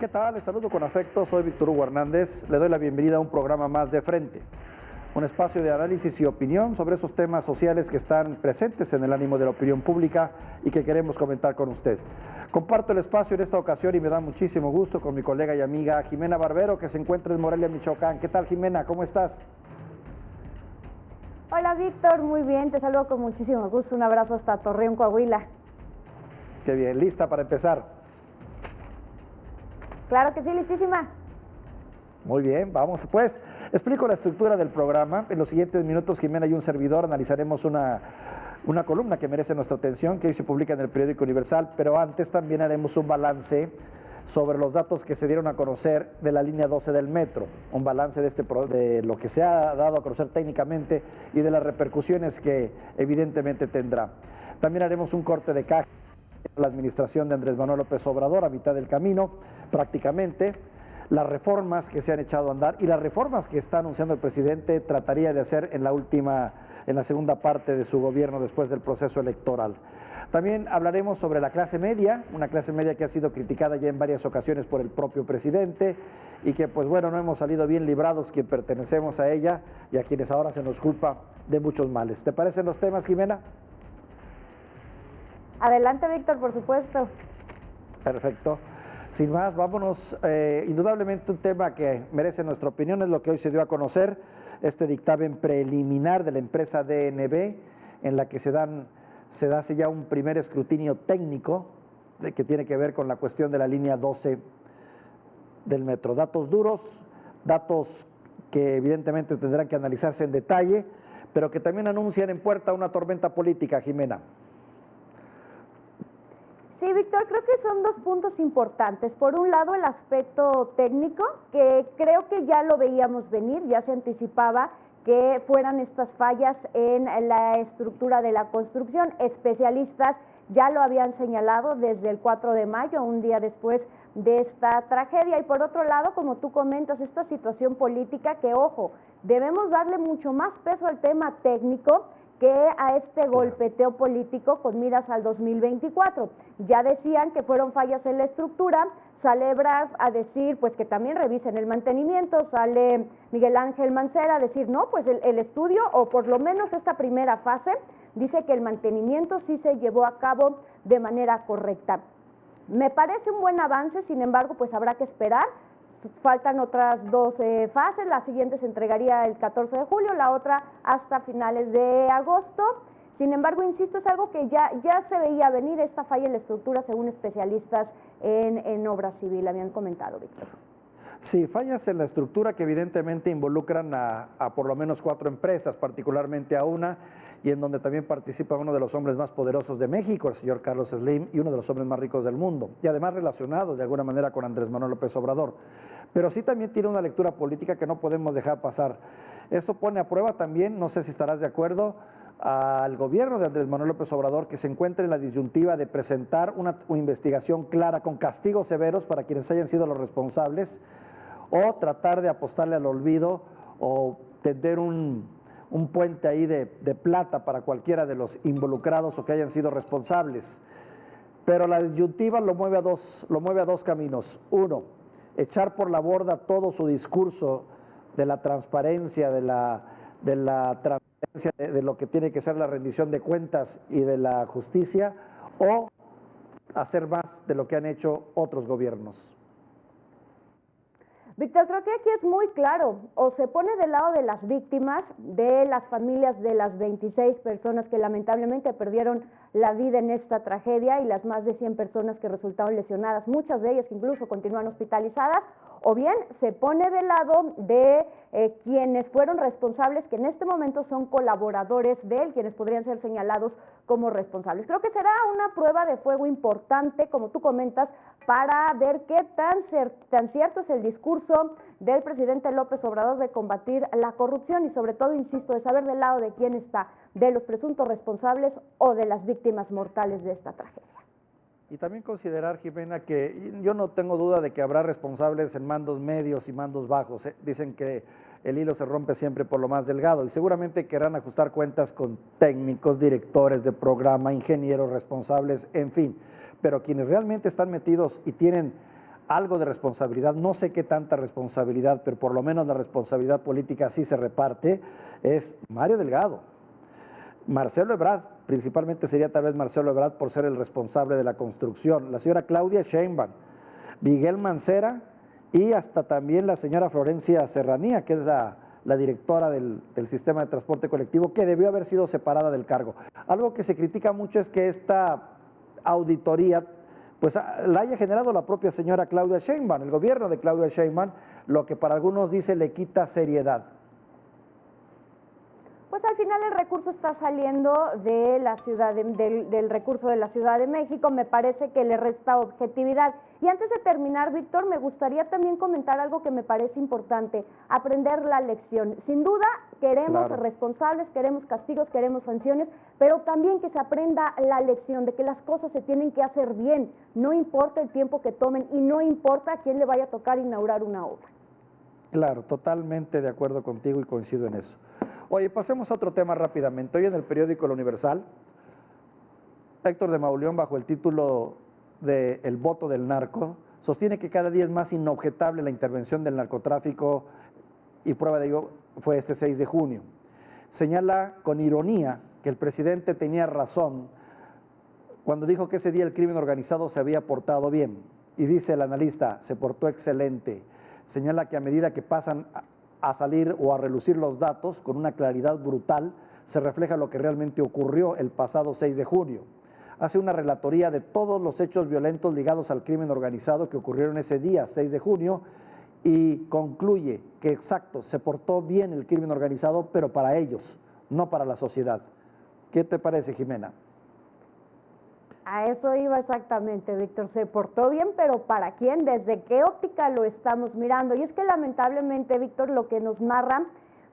¿Qué tal? Les saludo con afecto, soy Víctor Hugo Hernández. Le doy la bienvenida a un programa más de Frente, un espacio de análisis y opinión sobre esos temas sociales que están presentes en el ánimo de la opinión pública y que queremos comentar con usted. Comparto el espacio en esta ocasión y me da muchísimo gusto con mi colega y amiga Jimena Barbero, que se encuentra en Morelia, Michoacán. ¿Qué tal, Jimena? ¿Cómo estás? Hola, Víctor, muy bien, te saludo con muchísimo gusto. Un abrazo hasta Torreón, Coahuila. Qué bien, ¿lista para empezar? Claro que sí, listísima. Muy bien, vamos pues. Explico la estructura del programa. En los siguientes minutos, Jimena y un servidor analizaremos una columna que merece nuestra atención, que hoy se publica en el periódico Universal, pero antes también haremos un balance sobre los datos que se dieron a conocer de la línea 12 del metro, un balance de lo que se ha dado a conocer técnicamente y de las repercusiones que evidentemente tendrá. También haremos un corte de caja la administración de Andrés Manuel López Obrador a mitad del camino, prácticamente, las reformas que se han echado a andar y las reformas que está anunciando el presidente trataría de hacer en la segunda parte de su gobierno después del proceso electoral. También hablaremos sobre la clase media, una clase media que ha sido criticada ya en varias ocasiones por el propio presidente y que pues bueno, no hemos salido bien librados quien pertenecemos a ella y a quienes ahora se nos culpa de muchos males. ¿Te parecen los temas, Jimena? Adelante, Víctor, por supuesto. Perfecto. Sin más, vámonos. Indudablemente un tema que merece nuestra opinión es lo que hoy se dio a conocer, este dictamen preliminar de la empresa DNB, en la que se hace ya un primer escrutinio técnico que tiene que ver con la cuestión de la línea 12 del metro. Datos duros, datos que evidentemente tendrán que analizarse en detalle, pero que también anuncian en puerta una tormenta política, Jimena. Sí, Víctor, creo que son dos puntos importantes. Por un lado, el aspecto técnico, que creo que ya lo veíamos venir, ya se anticipaba que fueran estas fallas en la estructura de la construcción. Especialistas ya lo habían señalado desde el 4 de mayo, un día después de esta tragedia. Y por otro lado, como tú comentas, esta situación política que, ojo, debemos darle mucho más peso al tema técnico que a este golpeteo político con miras al 2024. Ya decían que fueron fallas en la estructura, sale Ebrard a decir pues que también revisen el mantenimiento, sale Miguel Ángel Mancera a decir no, pues el estudio o por lo menos esta primera fase dice que el mantenimiento sí se llevó a cabo de manera correcta. Me parece un buen avance, sin embargo pues habrá que esperar. Faltan otras dos fases, la siguiente se entregaría el 14 de julio, la otra hasta finales de agosto. Sin embargo, insisto, es algo que ya se veía venir, esta falla en la estructura, según especialistas en obra civil, habían comentado, Víctor. Sí, fallas en la estructura que evidentemente involucran a por lo menos 4 empresas, particularmente a una, y en donde también participa uno de los hombres más poderosos de México, el señor Carlos Slim, y uno de los hombres más ricos del mundo, y además relacionados de alguna manera con Andrés Manuel López Obrador. Pero sí también tiene una lectura política que no podemos dejar pasar. Esto pone a prueba también, no sé si estarás de acuerdo, al gobierno de Andrés Manuel López Obrador, que se encuentra en la disyuntiva de presentar una investigación clara con castigos severos para quienes hayan sido los responsables, o tratar de apostarle al olvido o tender un puente ahí de plata para cualquiera de los involucrados o que hayan sido responsables. Pero la disyuntiva lo mueve a dos caminos. Uno, echar por la borda todo su discurso de la transparencia, de lo que tiene que ser la rendición de cuentas y de la justicia, o hacer más de lo que han hecho otros gobiernos. Víctor, creo que aquí es muy claro, o se pone del lado de las víctimas, de las familias de las 26 personas que lamentablemente perdieron la vida en esta tragedia y las más de 100 personas que resultaron lesionadas, muchas de ellas que incluso continúan hospitalizadas, o bien se pone del lado de quienes fueron responsables, que en este momento son colaboradores de él, quienes podrían ser señalados como responsables. Creo que será una prueba de fuego importante, como tú comentas, para ver qué tan cierto es el discurso del presidente López Obrador de combatir la corrupción y sobre todo, insisto, de saber del lado de quién está, de los presuntos responsables o de las víctimas mortales de esta tragedia. Y también considerar, Jimena, que yo no tengo duda de que habrá responsables en mandos medios y mandos bajos. Dicen que el hilo se rompe siempre por lo más delgado y seguramente querrán ajustar cuentas con técnicos, directores de programa, ingenieros responsables, en fin. Pero quienes realmente están metidos y tienen algo de responsabilidad, no sé qué tanta responsabilidad, pero por lo menos la responsabilidad política sí se reparte, es Mario Delgado. Marcelo Ebrard, principalmente sería tal vez Marcelo Ebrard por ser el responsable de la construcción, la señora Claudia Sheinbaum, Miguel Mancera y hasta también la señora Florencia Serranía, que es la directora del sistema de transporte colectivo, que debió haber sido separada del cargo. Algo que se critica mucho es que esta auditoría pues la haya generado la propia señora Claudia Sheinbaum, el gobierno de Claudia Sheinbaum, lo que para algunos dice le quita seriedad. Pues al final el recurso está saliendo de la ciudad del recurso de la Ciudad de México, me parece que le resta objetividad. Y antes de terminar, Víctor, me gustaría también comentar algo que me parece importante, aprender la lección. Sin duda queremos responsables, queremos castigos, queremos sanciones, pero también que se aprenda la lección de que las cosas se tienen que hacer bien, no importa el tiempo que tomen y no importa a quién le vaya a tocar inaugurar una obra. Claro, totalmente de acuerdo contigo y coincido en eso. Oye, pasemos a otro tema rápidamente. Hoy en el periódico El Universal, Héctor de Mauleón, bajo el título de El voto del narco, sostiene que cada día es más inobjetable la intervención del narcotráfico y prueba de ello fue este 6 de junio. Señala con ironía que el presidente tenía razón cuando dijo que ese día el crimen organizado se había portado bien. Y dice el analista, se portó excelente. Señala que a medida que pasan a salir o a relucir los datos con una claridad brutal, se refleja lo que realmente ocurrió el pasado 6 de junio. Hace una relatoría de todos los hechos violentos ligados al crimen organizado que ocurrieron ese día, 6 de junio, y concluye que exacto, se portó bien el crimen organizado, pero para ellos, no para la sociedad. ¿Qué te parece, Jimena? A eso iba exactamente, Víctor. Se portó bien, pero ¿para quién? ¿Desde qué óptica lo estamos mirando? Y es que lamentablemente, Víctor, lo que nos narran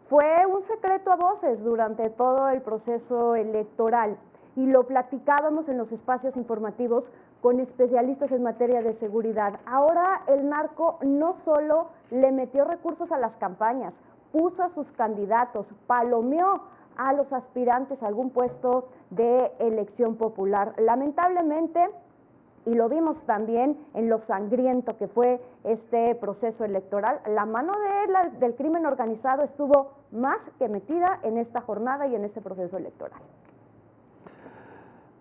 fue un secreto a voces durante todo el proceso electoral. Y lo platicábamos en los espacios informativos con especialistas en materia de seguridad. Ahora el narco no solo le metió recursos a las campañas, puso a sus candidatos, palomeó a los aspirantes a algún puesto de elección popular. Lamentablemente, y lo vimos también en lo sangriento que fue este proceso electoral, la mano del crimen organizado estuvo más que metida en esta jornada y en este proceso electoral.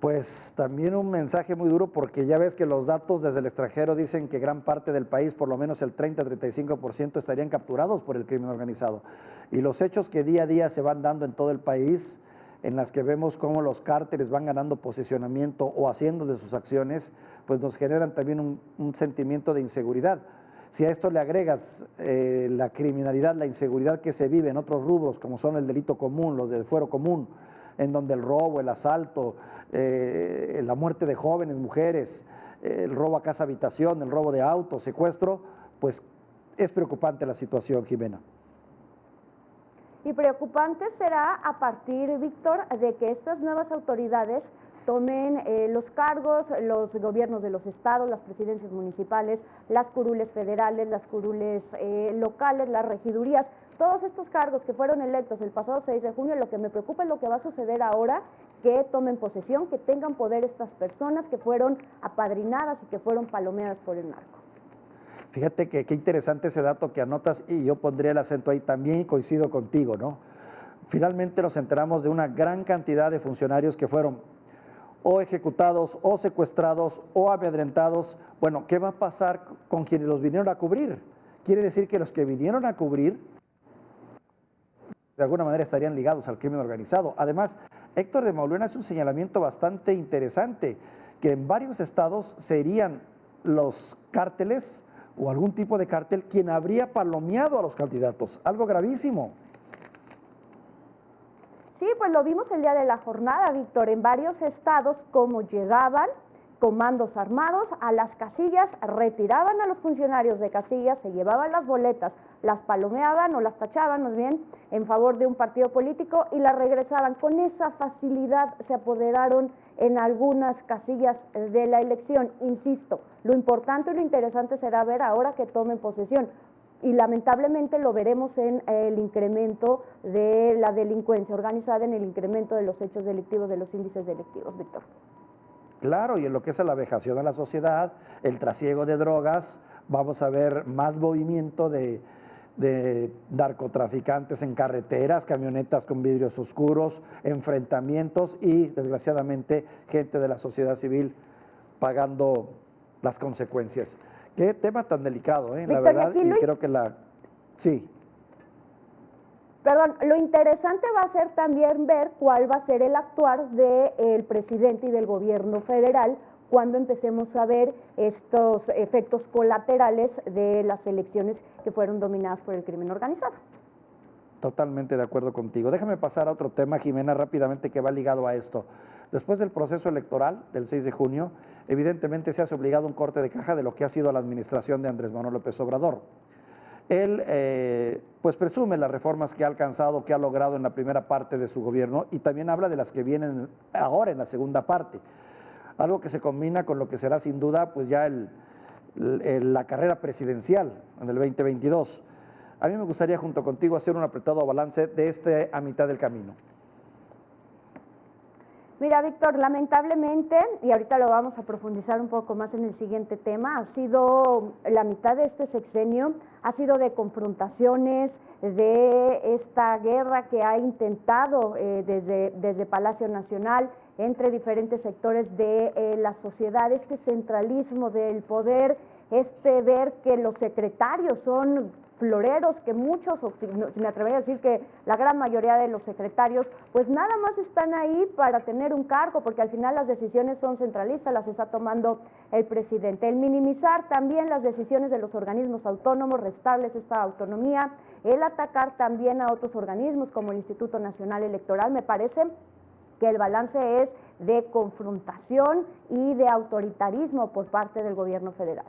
Pues también un mensaje muy duro porque ya ves que los datos desde el extranjero dicen que gran parte del país, por lo menos el 30-35%, estarían capturados por el crimen organizado. Y los hechos que día a día se van dando en todo el país, en las que vemos cómo los cárteles van ganando posicionamiento o haciendo de sus acciones, pues nos generan también un sentimiento de inseguridad. Si a esto le agregas la criminalidad, la inseguridad que se vive en otros rubros, como son el delito común, los del fuero común, en donde el robo, el asalto, la muerte de jóvenes, mujeres, el robo a casa habitación, el robo de autos, secuestro, pues es preocupante la situación, Jimena. Y preocupante será a partir, Víctor, de que estas nuevas autoridades tomen los cargos, los gobiernos de los estados, las presidencias municipales, las curules federales, las curules locales, las regidurías, todos estos cargos que fueron electos el pasado 6 de junio, lo que me preocupa es lo que va a suceder ahora, que tomen posesión, que tengan poder estas personas que fueron apadrinadas y que fueron palomeadas por el narco. Fíjate que qué interesante ese dato que anotas y yo pondría el acento ahí también, coincido contigo, ¿no? Finalmente nos enteramos de una gran cantidad de funcionarios que fueron o ejecutados, o secuestrados, o amedrentados. Bueno, ¿qué va a pasar con quienes los vinieron a cubrir? Quiere decir que los que vinieron a cubrir, de alguna manera estarían ligados al crimen organizado. Además, Héctor de Mauleón hace un señalamiento bastante interesante, que en varios estados serían los cárteles o algún tipo de cártel quien habría palomeado a los candidatos. Algo gravísimo. Sí, pues lo vimos el día de la jornada, Víctor, en varios estados, cómo llegaban comandos armados a las casillas, retiraban a los funcionarios de casillas, se llevaban las boletas, las palomeaban o las tachaban, más bien, en favor de un partido político y las regresaban. Con esa facilidad se apoderaron en algunas casillas de la elección. Insisto, lo importante y lo interesante será ver ahora que tomen posesión. Y lamentablemente lo veremos en el incremento de la delincuencia organizada, en el incremento de los hechos delictivos, de los índices delictivos, Víctor. Claro, y en lo que es la vejación a la sociedad, el trasiego de drogas, vamos a ver más movimiento de narcotraficantes en carreteras, camionetas con vidrios oscuros, enfrentamientos y, desgraciadamente, gente de la sociedad civil pagando las consecuencias. Qué tema tan delicado, la Víctor, verdad, y creo que sí. Perdón, lo interesante va a ser también ver cuál va a ser el actuar del presidente y del gobierno federal cuando empecemos a ver estos efectos colaterales de las elecciones que fueron dominadas por el crimen organizado. Totalmente de acuerdo contigo. Déjame pasar a otro tema, Jimena, rápidamente, que va ligado a esto. Después del proceso electoral del 6 de junio, evidentemente se hace obligado un corte de caja de lo que ha sido la administración de Andrés Manuel López Obrador. Él pues presume las reformas que ha alcanzado, que ha logrado en la primera parte de su gobierno, y también habla de las que vienen ahora en la segunda parte. Algo que se combina con lo que será sin duda pues ya la carrera presidencial en el 2022. A mí me gustaría junto contigo hacer un apretado balance de a mitad del camino. Mira, Víctor, lamentablemente, y ahorita lo vamos a profundizar un poco más en el siguiente tema, ha sido la mitad de este sexenio, ha sido de confrontaciones, de esta guerra que ha intentado desde Palacio Nacional entre diferentes sectores de la sociedad, este centralismo del poder, ver que los secretarios son floreros, que muchos, o si me atrevería a decir que la gran mayoría de los secretarios, pues nada más están ahí para tener un cargo, porque al final las decisiones son centralistas, las está tomando el presidente. El minimizar también las decisiones de los organismos autónomos, restarles esta autonomía, el atacar también a otros organismos como el Instituto Nacional Electoral, me parece que el balance es de confrontación y de autoritarismo por parte del gobierno federal.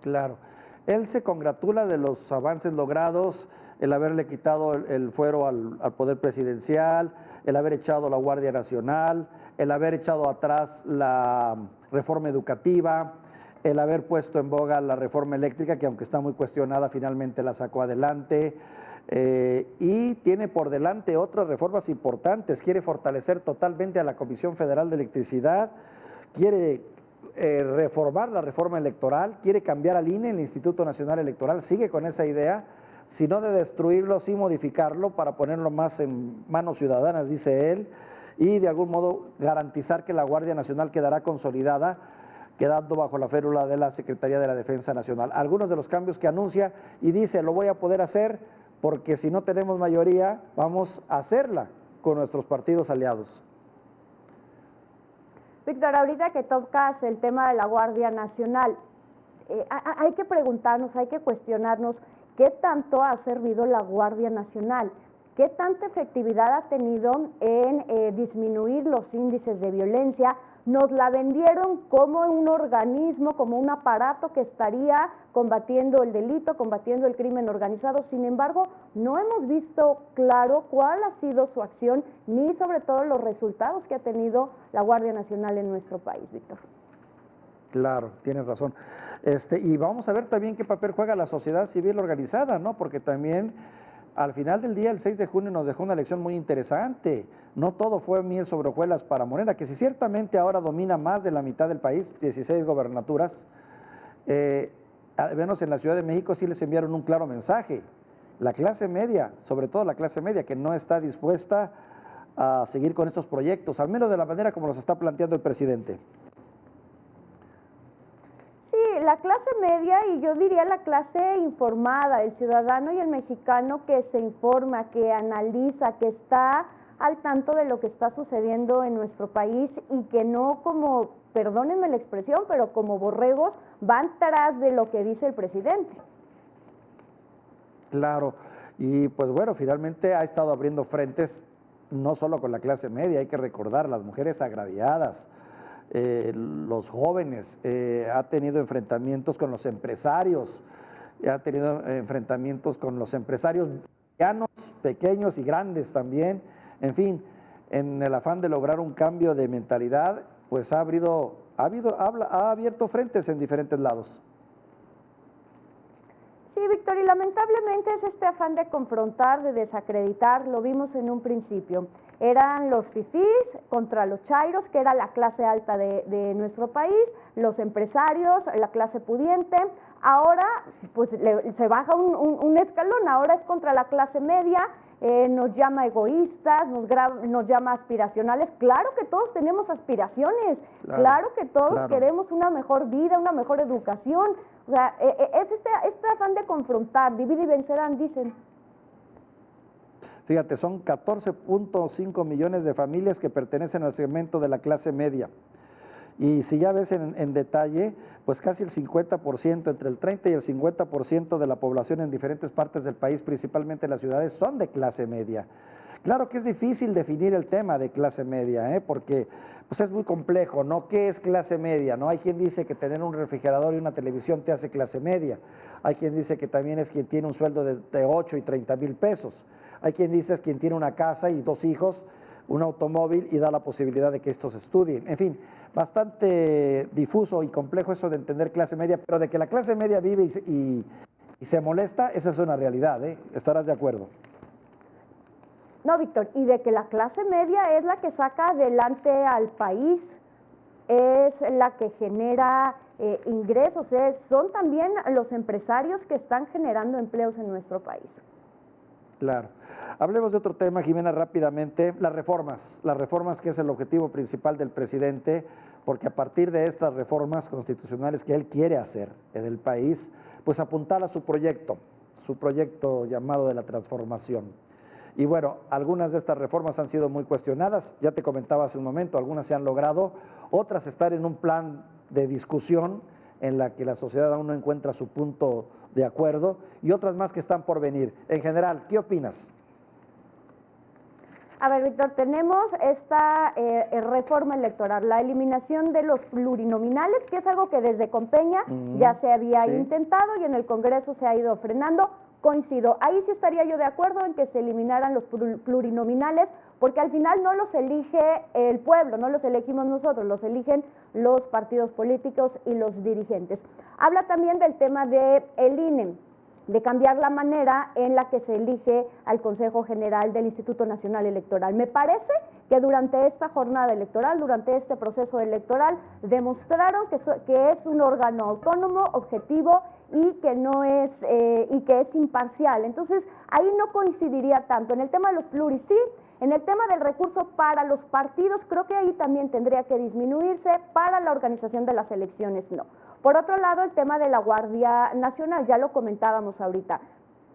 Claro. Él se congratula de los avances logrados, el haberle quitado el fuero al poder presidencial, el haber echado la Guardia Nacional, el haber echado atrás la reforma educativa, el haber puesto en boga la reforma eléctrica, que aunque está muy cuestionada, finalmente la sacó adelante, y tiene por delante otras reformas importantes. Quiere fortalecer totalmente a la Comisión Federal de Electricidad, quiere reformar la reforma electoral, quiere cambiar al INE, el Instituto Nacional Electoral, sigue con esa idea, sino de destruirlo, sí modificarlo para ponerlo más en manos ciudadanas, dice él, y de algún modo garantizar que la Guardia Nacional quedará consolidada, quedando bajo la férula de la Secretaría de la Defensa Nacional. Algunos de los cambios que anuncia y dice, lo voy a poder hacer porque si no tenemos mayoría, vamos a hacerla con nuestros partidos aliados. Víctor, ahorita que tocas el tema de la Guardia Nacional, hay que preguntarnos, hay que cuestionarnos qué tanto ha servido la Guardia Nacional, qué tanta efectividad ha tenido en disminuir los índices de violencia. Nos la vendieron como un organismo, como un aparato que estaría combatiendo el delito, combatiendo el crimen organizado. Sin embargo, no hemos visto claro cuál ha sido su acción, ni sobre todo los resultados que ha tenido la Guardia Nacional en nuestro país, Víctor. Claro, tienes razón. Y vamos a ver también qué papel juega la sociedad civil organizada, ¿no? Porque también al final del día, el 6 de junio nos dejó una lección muy interesante. No todo fue miel sobre hojuelas para Morena, que si ciertamente ahora domina más de la mitad del país, 16 gobernaturas, al menos en la Ciudad de México sí les enviaron un claro mensaje. La clase media, sobre todo la clase media, que no está dispuesta a seguir con estos proyectos, al menos de la manera como los está planteando el presidente. Sí, la clase media y yo diría la clase informada, el ciudadano y el mexicano que se informa, que analiza, que está al tanto de lo que está sucediendo en nuestro país y que no como, perdónenme la expresión, pero como borregos van tras de lo que dice el presidente. Claro, y pues bueno, finalmente ha estado abriendo frentes no solo con la clase media, hay que recordar, las mujeres agraviadas, los jóvenes, ha tenido enfrentamientos con los empresarios, ha tenido enfrentamientos con los empresarios medianos, pequeños y grandes también. En fin, en el afán de lograr un cambio de mentalidad, pues ha abierto frentes en diferentes lados. Sí, Víctor, y lamentablemente es este afán de confrontar, de desacreditar, lo vimos en un principio. Eran los fifís contra los chairos, que era la clase alta de nuestro país, los empresarios, la clase pudiente. Ahora, pues se baja un escalón, ahora es contra la clase media, nos llama egoístas, nos llama aspiracionales. Claro que todos tenemos aspiraciones, claro que todos queremos una mejor vida, una mejor educación. O sea, es este afán de confrontar, divide y vencerán, dicen. Fíjate, son 14.5 millones de familias que pertenecen al segmento de la clase media. Y si ya ves en detalle, pues casi el 50%, entre el 30 y el 50% de la población en diferentes partes del país, principalmente en las ciudades, son de clase media. Claro que es difícil definir el tema de clase media, porque pues es muy complejo, ¿no? ¿Qué es clase media? ¿No? Hay quien dice que tener un refrigerador y una televisión te hace clase media. Hay quien dice que también es quien tiene un sueldo de 8 y 30 mil pesos. Hay quien dice es quien tiene una casa y 2 hijos, un automóvil y da la posibilidad de que estos estudien. En fin, bastante difuso y complejo eso de entender clase media, pero de que la clase media vive y se molesta, esa es una realidad, ¿estarás de acuerdo? No, Víctor, y de que la clase media es la que saca adelante al país, es la que genera ingresos, son también los empresarios que están generando empleos en nuestro país. Claro. Hablemos de otro tema, Jimena, rápidamente, las reformas que es el objetivo principal del presidente, porque a partir de estas reformas constitucionales que él quiere hacer en el país, pues apuntala su proyecto llamado de la transformación. Y bueno, algunas de estas reformas han sido muy cuestionadas, ya te comentaba hace un momento, algunas se han logrado, otras están en un plan de discusión en la que la sociedad aún no encuentra su punto de acuerdo y otras más que están por venir. En general, ¿qué opinas? A ver, Víctor, tenemos esta reforma electoral, la eliminación de los plurinominales, que es algo que desde Compeña ya se había intentado y en el Congreso se ha ido frenando. Coincido, ahí sí estaría yo de acuerdo en que se eliminaran los plurinominales, porque al final no los elige el pueblo, no los elegimos nosotros, los eligen los partidos políticos y los dirigentes. Habla también del tema del INE, de cambiar la manera en la que se elige al Consejo General del Instituto Nacional Electoral. Me parece que durante esta jornada electoral, durante este proceso electoral, demostraron que es un órgano autónomo, objetivo y que no es y que es imparcial. Entonces, ahí no coincidiría tanto. En el tema de los pluris sí, en el tema del recurso para los partidos, creo que ahí también tendría que disminuirse, para la organización de las elecciones no. Por otro lado, el tema de la Guardia Nacional, ya lo comentábamos ahorita.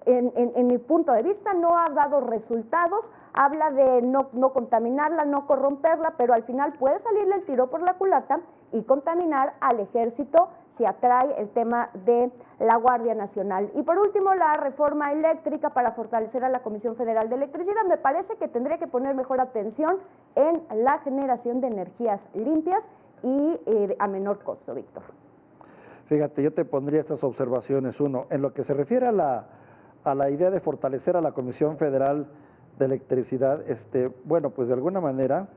En mi punto de vista no ha dado resultados, habla de no contaminarla, no corromperla, pero al final puede salirle el tiro por la culata y contaminar al ejército si atrae el tema de la Guardia Nacional. Y por último, la reforma eléctrica para fortalecer a la Comisión Federal de Electricidad. Me parece que tendría que poner mejor atención en la generación de energías limpias y a menor costo, Víctor. Fíjate, yo te pondría estas observaciones. Uno, en lo que se refiere a la idea de fortalecer a la Comisión Federal de Electricidad, bueno, pues de alguna manera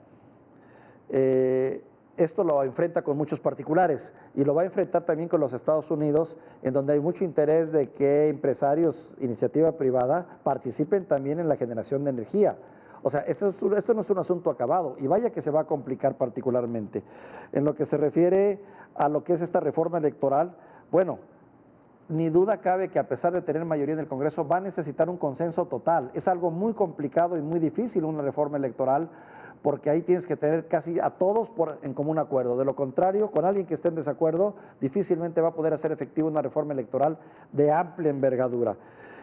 esto lo enfrenta con muchos particulares y lo va a enfrentar también con los Estados Unidos, en donde hay mucho interés de que empresarios, iniciativa privada, participen también en la generación de energía. O sea, esto no es un asunto acabado y vaya que se va a complicar particularmente. En lo que se refiere a lo que es esta reforma electoral, bueno, ni duda cabe que a pesar de tener mayoría en el Congreso va a necesitar un consenso total. Es algo muy complicado y muy difícil una reforma electoral porque ahí tienes que tener casi a todos en común acuerdo. De lo contrario, con alguien que esté en desacuerdo, difícilmente va a poder hacer efectiva una reforma electoral de amplia envergadura.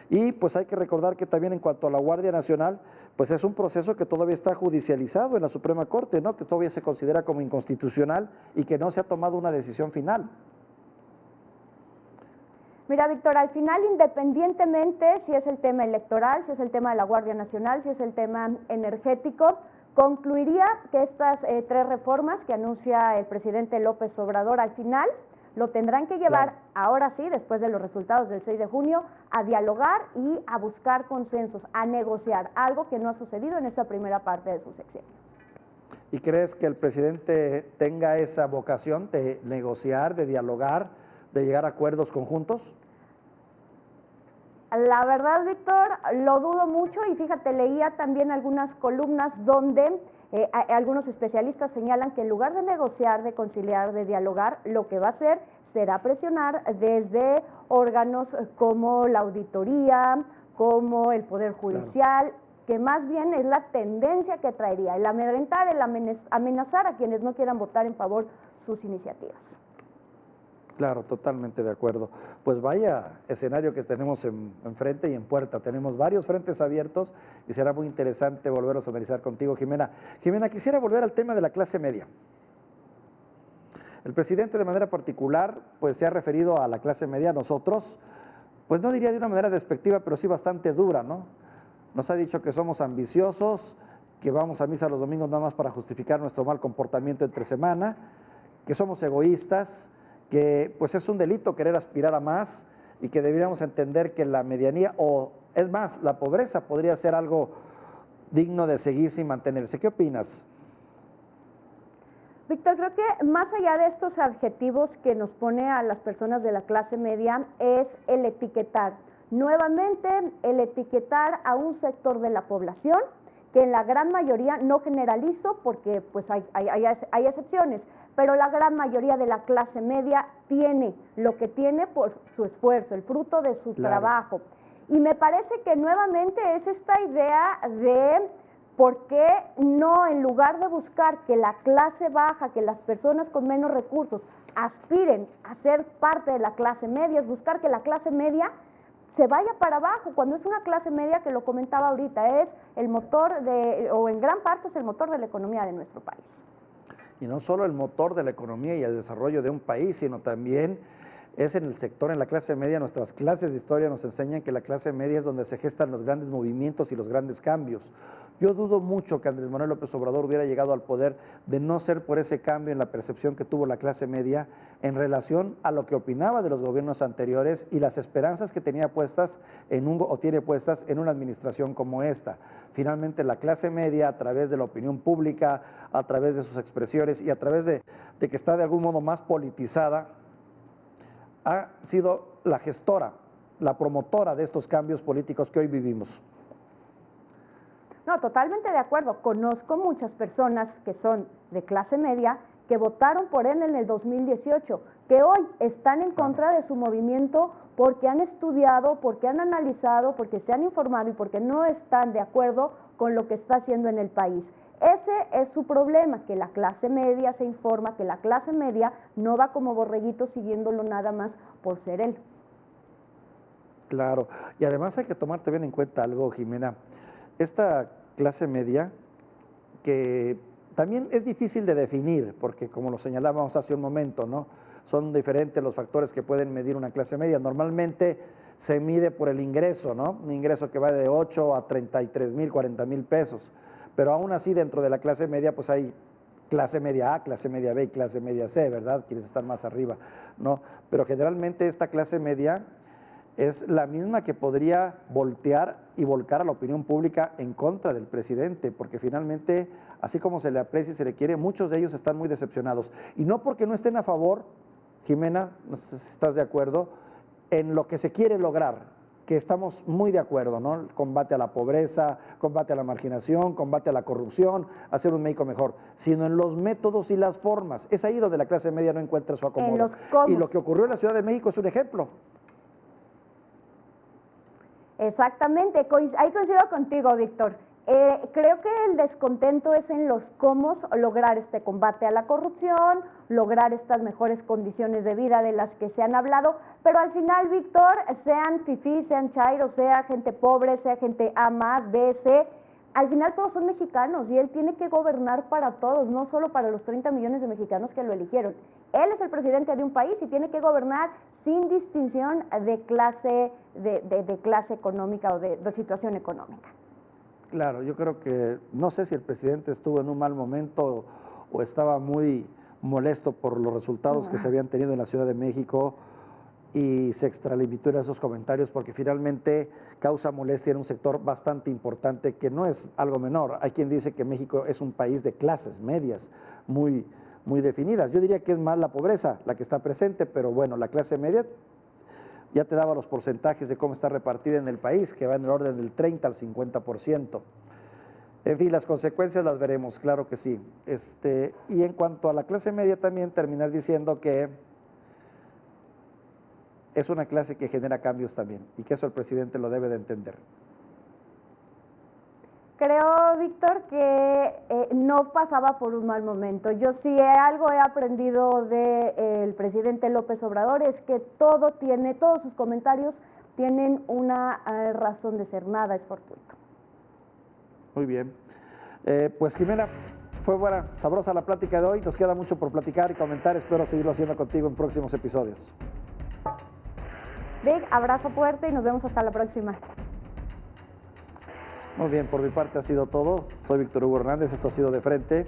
Y pues hay que recordar que también en cuanto a la Guardia Nacional, pues es un proceso que todavía está judicializado en la Suprema Corte, ¿no? Que todavía se considera como inconstitucional y que no se ha tomado una decisión final. Mira, Víctor, al final, independientemente si es el tema electoral, si es el tema de la Guardia Nacional, si es el tema energético, concluiría que estas 3 reformas que anuncia el presidente López Obrador al final lo tendrán que llevar, ahora sí, después de los resultados del 6 de junio, a dialogar y a buscar consensos, a negociar, algo que no ha sucedido en esta primera parte de su sexenio. ¿Y crees que el presidente tenga esa vocación de negociar, de dialogar, de llegar a acuerdos conjuntos? La verdad, Víctor, lo dudo mucho y fíjate, leía también algunas columnas donde algunos especialistas señalan que en lugar de negociar, de conciliar, de dialogar, lo que va a hacer será presionar desde órganos como la auditoría, como el Poder Judicial, claro, que más bien es la tendencia que traería, el amedrentar, el amenazar a quienes no quieran votar en favor sus iniciativas. Claro, totalmente de acuerdo. Pues vaya escenario que tenemos enfrente y en puerta. Tenemos varios frentes abiertos y será muy interesante volverlos a analizar contigo, Jimena. Jimena, quisiera volver al tema de la clase media. El presidente de manera particular pues se ha referido a la clase media, a nosotros, pues no diría de una manera despectiva, pero sí bastante dura, ¿no? Nos ha dicho que somos ambiciosos, que vamos a misa los domingos nada más para justificar nuestro mal comportamiento entre semana, que somos egoístas, que pues es un delito querer aspirar a más y que deberíamos entender que la medianía, o es más, la pobreza podría ser algo digno de seguirse y mantenerse. ¿Qué opinas? Víctor, creo que más allá de estos adjetivos que nos pone a las personas de la clase media es el etiquetar. Nuevamente, el etiquetar a un sector de la población que en la gran mayoría, no generalizo porque pues hay excepciones, pero la gran mayoría de la clase media tiene lo que tiene por su esfuerzo, el fruto de su trabajo. Y me parece que nuevamente es esta idea de por qué no, en lugar de buscar que la clase baja, que las personas con menos recursos aspiren a ser parte de la clase media, es buscar que la clase media se vaya para abajo, cuando es una clase media que lo comentaba ahorita, es el motor o en gran parte es el motor de la economía de nuestro país. Y no solo el motor de la economía y el desarrollo de un país, sino también es en el sector, en la clase media. Nuestras clases de historia nos enseñan que la clase media es donde se gestan los grandes movimientos y los grandes cambios. Yo dudo mucho que Andrés Manuel López Obrador hubiera llegado al poder de no ser por ese cambio en la percepción que tuvo la clase media en relación a lo que opinaba de los gobiernos anteriores y las esperanzas que tenía puestas tiene puestas en una administración como esta. Finalmente la clase media, a través de la opinión pública, a través de sus expresiones y a través de que está de algún modo más politizada, ha sido la gestora, la promotora de estos cambios políticos que hoy vivimos. No, totalmente de acuerdo. Conozco muchas personas que son de clase media que votaron por él en el 2018, que hoy están en contra de su movimiento porque han estudiado, porque han analizado, porque se han informado y porque no están de acuerdo con lo que está haciendo en el país. Ese es su problema, que la clase media se informa, que la clase media no va como borreguito siguiéndolo nada más por ser él. Claro, y además hay que tomar también en cuenta algo, Jimena. Esta clase media, que también es difícil de definir, porque como lo señalábamos hace un momento, ¿no? Son diferentes los factores que pueden medir una clase media. Normalmente se mide por el ingreso, ¿no? Un ingreso que va de 8 a 33,000, 40,000 pesos. Pero aún así, dentro de la clase media, pues hay clase media A, clase media B y clase media C, ¿verdad? Quienes están más arriba, ¿no? Pero generalmente esta clase media es la misma que podría voltear y volcar a la opinión pública en contra del presidente, porque finalmente, así como se le aprecia y se le quiere, muchos de ellos están muy decepcionados. Y no porque no estén a favor, Jimena, no sé si estás de acuerdo, en lo que se quiere lograr, que estamos muy de acuerdo, ¿no? El combate a la pobreza, combate a la marginación, combate a la corrupción, hacer un México mejor, sino en los métodos y las formas. Es ahí donde la clase media no encuentra su acomodo. En los cómo. Y lo que ocurrió en la Ciudad de México es un ejemplo. Exactamente, ahí coincido contigo, Víctor. Creo que el descontento es en los cómo lograr este combate a la corrupción, lograr estas mejores condiciones de vida de las que se han hablado, pero al final, Víctor, sean fifí, sean chairos, sea gente pobre, sea gente A más, B, C, al final todos son mexicanos y él tiene que gobernar para todos, no solo para los 30 millones de mexicanos que lo eligieron. Él es el presidente de un país y tiene que gobernar sin distinción de clase, de clase económica o de situación económica. Claro, yo creo que, no sé si el presidente estuvo en un mal momento o estaba muy molesto por los resultados que se habían tenido en la Ciudad de México y se extralimitó en esos comentarios porque finalmente causa molestia en un sector bastante importante que no es algo menor. Hay quien dice que México es un país de clases medias muy definidas. Yo diría que es más la pobreza la que está presente, pero bueno, la clase media ya te daba los porcentajes de cómo está repartida en el país, que va en el orden del 30 al 50%. En fin, las consecuencias las veremos, claro que sí. Y en cuanto a la clase media también, terminar diciendo que es una clase que genera cambios también y que eso el presidente lo debe de entender. Creo, Víctor, que no pasaba por un mal momento. Yo sí algo he aprendido del presidente López Obrador es que todos sus comentarios tienen una razón de ser, nada es fortuito. Muy bien. Pues Jimena, fue buena, sabrosa la plática de hoy. Nos queda mucho por platicar y comentar. Espero seguirlo haciendo contigo en próximos episodios. Vic, abrazo fuerte y nos vemos hasta la próxima. Muy bien, por mi parte ha sido todo. Soy Víctor Hugo Hernández, esto ha sido De Frente.